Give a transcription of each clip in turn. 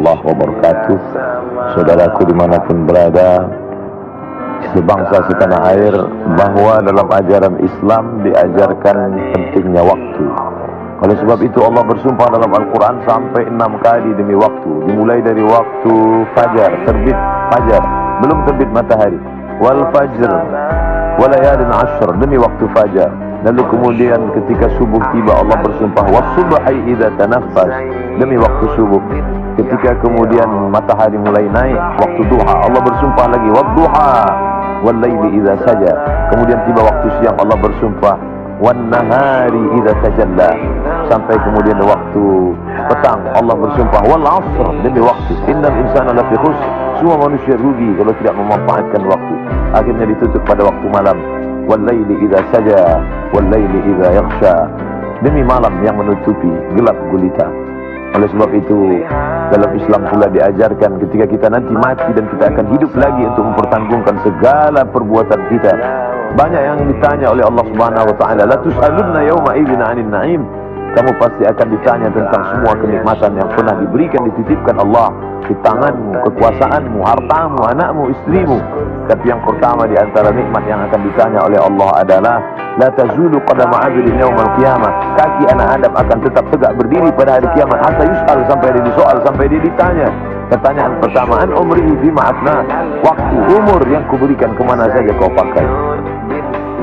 warahmatullahi wabarakatuh. Saudaraku dimanapun berada, sebangsa setanah air, bahwa dalam ajaran Islam diajarkan pentingnya waktu. Oleh sebab itu Allah bersumpah dalam Al-Quran sampai 6 kali demi waktu. Dimulai dari waktu fajar, terbit fajar, belum terbit matahari. Wal fajr, walayalin ashr, demi waktu fajar. Lalu kemudian ketika subuh tiba Allah bersumpah was-subhi idza tanaffas, demi waktu subuh. Ketika kemudian matahari mulai naik, waktu duha, Allah bersumpah lagi wad-duha wal laili idza saja. Kemudian tiba waktu siang Allah bersumpah wan nahari idza tajalla. Sampai kemudian waktu petang Allah bersumpah wal asr, demi waktu. Innal insana lafi khusr, semua manusia rugi kalau tidak memanfaatkan waktu. Akhirnya ditutup pada waktu malam. Wal laili idza saja wal laili idza yaghsha, demi malam yang menutupi gelap gulita. Oleh sebab itu dalam Islam pula diajarkan ketika kita nanti mati dan kita akan hidup lagi untuk mempertanggungjawabkan segala perbuatan kita. Banyak yang ditanya oleh Allah Subhanahu wa taala, la tus'alunna yawma idzin 'anil na'im. Kamu pasti akan ditanya tentang semua kenikmatan yang pernah diberikan, dititipkan Allah di tanganmu, kekuasaanmu, hartamu, anakmu, istrimu. Tapi yang pertama di antara nikmat yang akan ditanya oleh Allah adalah la tazulu qadama 'abdin yaumal qiyamah. Kaki anak Adam akan tetap tegak berdiri pada hari kiamat. Hatta yus'al, sampai dia disoal, sampai dia ditanya. Pertanyaan pertama, an umrihi bima afna. Waktu, umur yang kuberikan kemana saja kau pakai?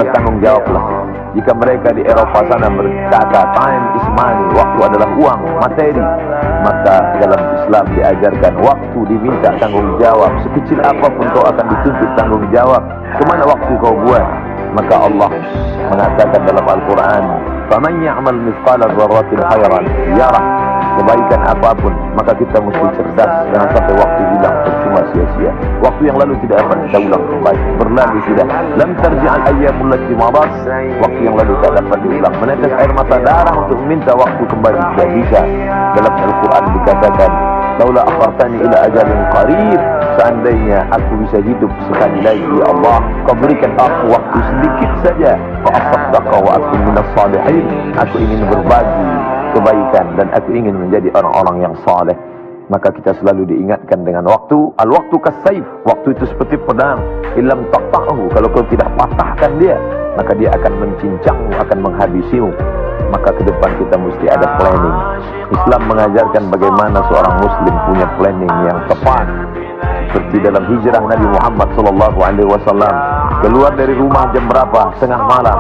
Bertanggung jawablah. Jika mereka di Eropa sana berkata time is money, waktu adalah uang, materi, maka dalam Islam diajarkan waktu diminta tanggung jawab. Sekecil apapun kau akan dituntut tanggung jawab. Kemana waktu kau buat? Maka Allah mengatakan dalam Al-Quran, faman ya'mal mithqala dzarratin khairan yarah. Kebaikan apapun, maka kita mesti cerdas. Jangan sampai waktu hilang percuma sia-sia. Waktu yang lalu tidak akan kita ulang kembali, berlalu sudah. Lam tarji'al ayyamul lati madat, waktu yang lalu tak dapat diulang. Menetes air mata darah untuk meminta waktu kembali tidak bisa. Dalam Al-Quran dikatakan, laula akhartani ila ajalin qarib, seandainya aku bisa hidup sekali lagi ya Allah, kau berikan aku waktu sedikit saja, fa asaddaqa wa akun minas salihin, aku ingin berbagi kebaikan dan aku ingin menjadi orang-orang yang saleh. Maka kita selalu diingatkan dengan waktu. Al-waktu kasayf, waktu itu seperti pedang. Illam taqta'hu, kalau kau tidak patahkan dia, maka dia akan mencincangmu, akan menghabisimu. Maka ke depan kita mesti ada planning. Islam mengajarkan bagaimana seorang muslim punya planning yang tepat. Seperti dalam hijrah Nabi Muhammad SAW, keluar dari rumah jam berapa? Tengah malam.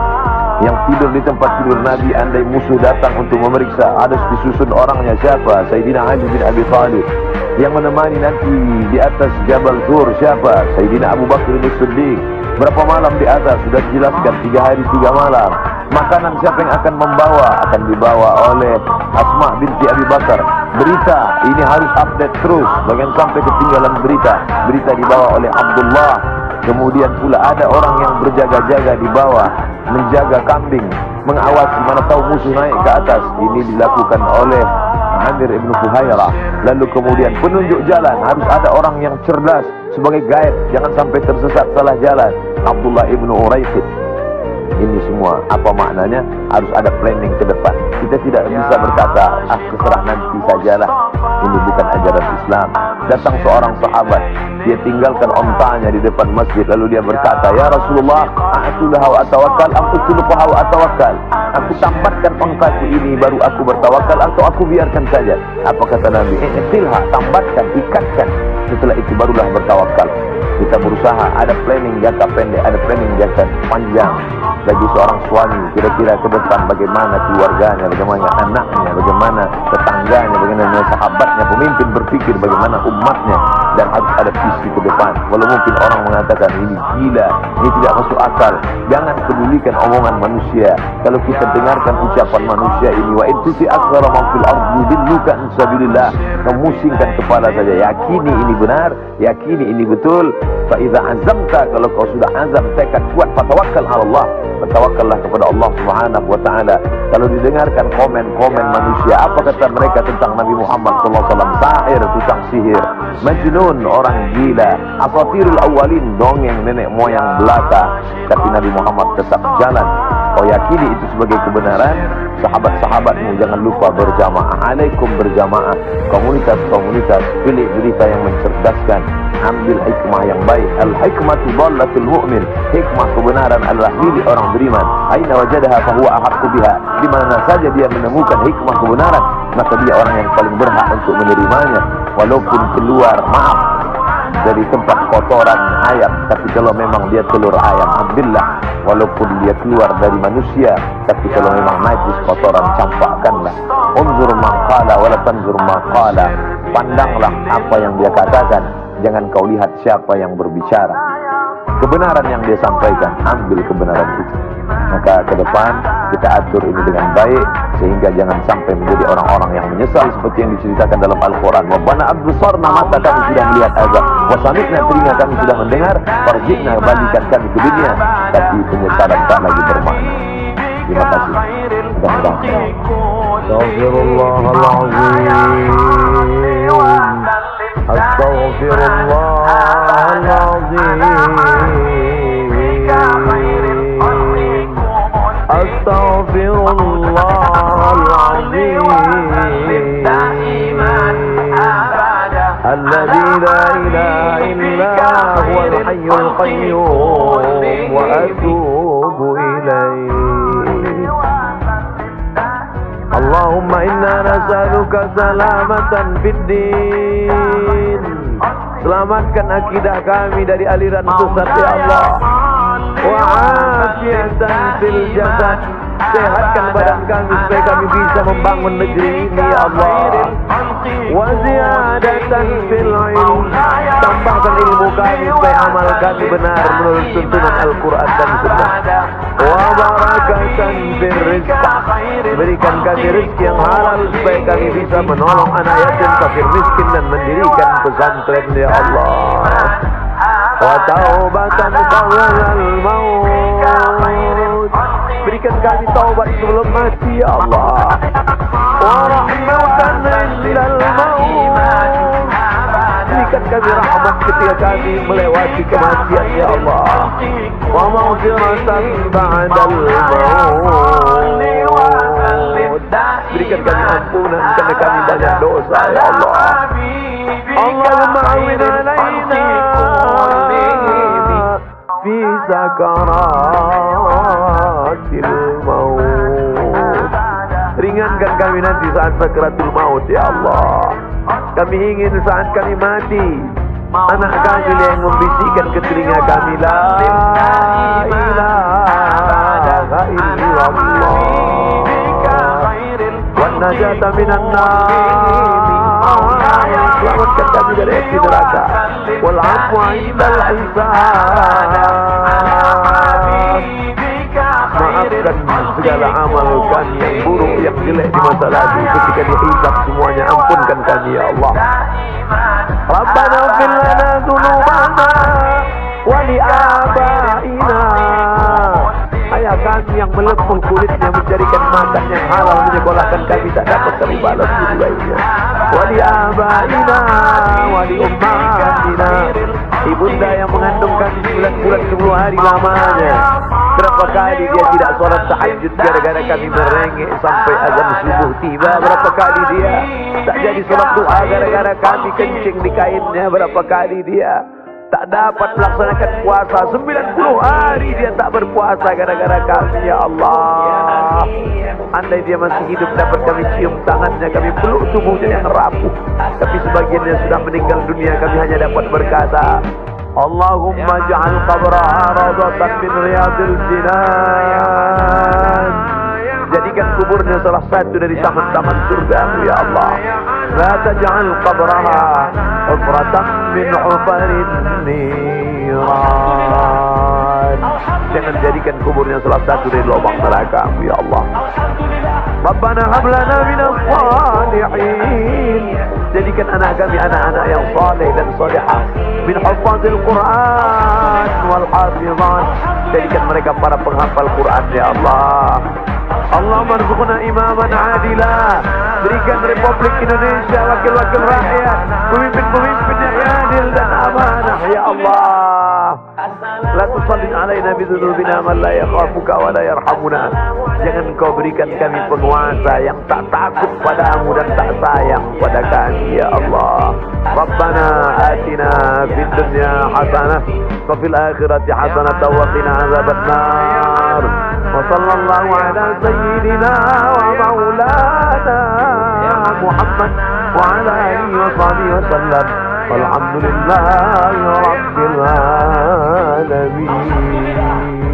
Yang tidur di tempat tidur Nabi, andai musuh datang untuk memeriksa, ada disusun orangnya siapa? Sayyidina Ali bin Abi Thalib. Yang menemani nanti di atas Jabal Tur siapa? Sayyidina Abu Bakar bin Siddiq. Berapa malam di atas? Sudah dijelaskan, 3 hari 3 malam. Makanan siapa yang akan membawa? Akan dibawa oleh Asma binti Abi Bakar. Berita ini harus update terus, jangan sampai ketinggalan berita. Berita dibawa oleh Abdullah. Kemudian pula ada orang yang berjaga-jaga di bawah, menjaga kambing, mengawasi mana tahu musuh naik ke atas. Ini dilakukan oleh Amir ibn Fuhairah. Lalu kemudian penunjuk jalan, harus ada orang yang cerdas sebagai guide, jangan sampai tersesat salah jalan. Abdullah ibn Uraiqid. Ini semua apa maknanya? Harus ada planning ke depan. Kita tidak bisa berkata, terserah nanti sajalah. Ini bukan ajaran Islam. Datang seorang sahabat, dia tinggalkan ontanya di depan masjid, lalu dia berkata, ya Rasulullah, a'tulah wa atawakkal, a'tuluqah wa atawakkal. Aku tambatkan ontaku ini baru aku bertawakal, atau aku biarkan saja. Apa kata Nabi? I'tilha, tambatkan, ikatkan. Setelah itu barulah bertawakal. Kita berusaha, ada planning jangka pendek, ada planning jangka panjang. Bagi seorang suami, kira-kira ke depan bagaimana keluarganya, bagaimana anaknya, bagaimana tetangganya, bagaimana sahabatnya, pemimpin berpikir bagaimana umatnya, dan harus ada visi ke depan. Walau mungkin orang mengatakan ini gila, ini tidak masuk akal, jangan pedulikan omongan manusia. Kalau kita dengarkan ucapan manusia ini, wa intuti aktsara man fil ardi yudilluka an sabilillah, memusingkan kepala saja. Yakini ini benar, yakini ini betul. Fa idza azamta, kalau kau sudah azam, tekad kuat, fatawakkal 'ala Allah, bertawakkallah kepada Allah Subhanahu wa taala. Kalau didengarkan komen-komen manusia, apa kata mereka tentang Nabi Muhammad sallallahu alaihi wasallam? Sahir, tukang sihir, majnun, orang gila, asatirul awwalin, dongeng nenek moyang belaka. mendekati Nabi Muhammad tetap jalan. Kau yakini itu sebagai kebenaran. Sahabat-sahabatmu jangan lupa berjamaah. Alaikum berjamaah. Komunitas-komunitas, pilih berita yang mencerdaskan. Ambil hikmah yang baik. Al-hikmatu dhallatul mu'min. Hikmah kebenaran adalah milik orang beriman. Aina wajadaha fahuwa ahaqqu biha. Di mana saja dia menemukan hikmah kebenaran, maka dia orang yang paling berhak untuk menerimanya. Walaupun keluar, maaf, dari tempat kotoran ayam, tapi kalau memang dia telur ayam, ambillah. Walaupun dia keluar dari manusia, tapi kalau memang najis kotoran, campakkanlah. Unzur maqala wala tanzur maqala. Pandanglah apa yang dia katakan, jangan kau lihat siapa yang berbicara. Kebenaran yang dia sampaikan, ambil kebenaran itu. Maka ke depan kita atur ini dengan baik, sehingga jangan sampai menjadi orang-orang yang menyesal seperti yang diceritakan dalam Al-Quran. Rabbana absarna, mata kami sudah melihat azab, wa sami'na, telinga kami sudah mendengar, farji'na, balikan kami ke dunia, tapi penyesalan tak lagi bermakna. Terima kasih. Mudah-mudahan. Astaghfirullahaladzim. Alladzi la ilaha illa huwal hayyul qayyum wa atubu ilaih. Allahumma inna nas'aluka salamatan fid din. Selamatkan akidah kami dari aliran sesat ya Allah. Wa afiyatan fil jasad. Sehatkan badan kami supaya kami bisa membangun negeri ini ya Allah. Wa ziyadatan fil ilm. Tambahkan ilmu kami supaya amal kami benar menurut tuntunan Al-Quran dan Sunnah. Wa barakatan fil rizq. Berikan kami rezeki yang halal supaya kami bisa menolong anak yatim, fakir miskin dan mendirikan pesantren ya Allah. Wa taubatan qabla al-maut. Berikan kami taubat sebelum mati ya Allah. Wa rahmatan indal maut. Berikan kami rahmat ketika kami melewati kematian ya Allah. Wa maghfiratan ba'dal maut. Berikan kami ampunan karena kami banyak dosa ya Allah. Allahumma awin alaina fi sakaratil maut. Ringankan kami nanti saat sakaratul maut ya Allah. Kami ingin saat kami mati, anak kami yang membisikkan ke telinga kami, la ilaha illallah wan najata minan nar. Selamatkan kami dari api neraka, wal afwa indal hisab. Maafkan segala amal kami yang buruk, yang jelek di masa lalu. Ketika dihisab semuanya, ampunkan kami ya Allah. Rabbana ighfir lana dzunubana wa li abaina. Ayah kami yang melepul kulitnya mencarikan makan yang halal, menyekolahkan kami tak dapat kami balas di lainnya. Wa li abaina wa li ummatina. Ibunda yang mengandung kami 9 bulan 10 hari lamanya. Berapa kali dia tidak sholat tahajud gara-gara kami merengek sampai azan subuh tiba. Berapa kali dia tak jadi sholat doa gara-gara kami kencing di kainnya. Berapa kali dia tak dapat melaksanakan puasa 90 hari dia tak berpuasa gara-gara kami ya Allah. Andai dia masih hidup dapat kami cium tangannya, kami peluk tubuhnya yang rapuh. Tapi sebagiannya sudah meninggal dunia, kami hanya dapat berkata, Allahumma ja'al qabraha rawdatan min riyadil jinan. Jadikan kuburnya salah satu dari taman-taman surga ya Allah. La taj'al qabraha hufratan min hufarin niran. Jangan jadikan kuburnya salah satu dari lubang neraka ya Allah. Rabbana hab lana minas salihin. Jadikan anak kami anak-anak yang saleh dan salihah, min hafazil Quran wal hafizan. Jadikan mereka para penghafal Quran ya Allah. Allah marzuqna imaman adila. Berikan Republik Indonesia wakil-wakil rakyat, pemimpin-pemimpin yang adil dan amanah ya Allah. La tusallit alaina bidzunubina man la yakhafuka wa la yarhamuna. Jangan Engkau berikan kami penguasa yang tak takut padamu dan tak sayang pada kami, ya Allah. Rabbana atina fid dunya hasanah wa fil akhirati hasanah wa qina azabannar. Wa sallallahu ala sayyidina wa maulana Muhammad wa ala alihi wa sahbihi wa sallam. Walhamdulillahi rabbil alamin.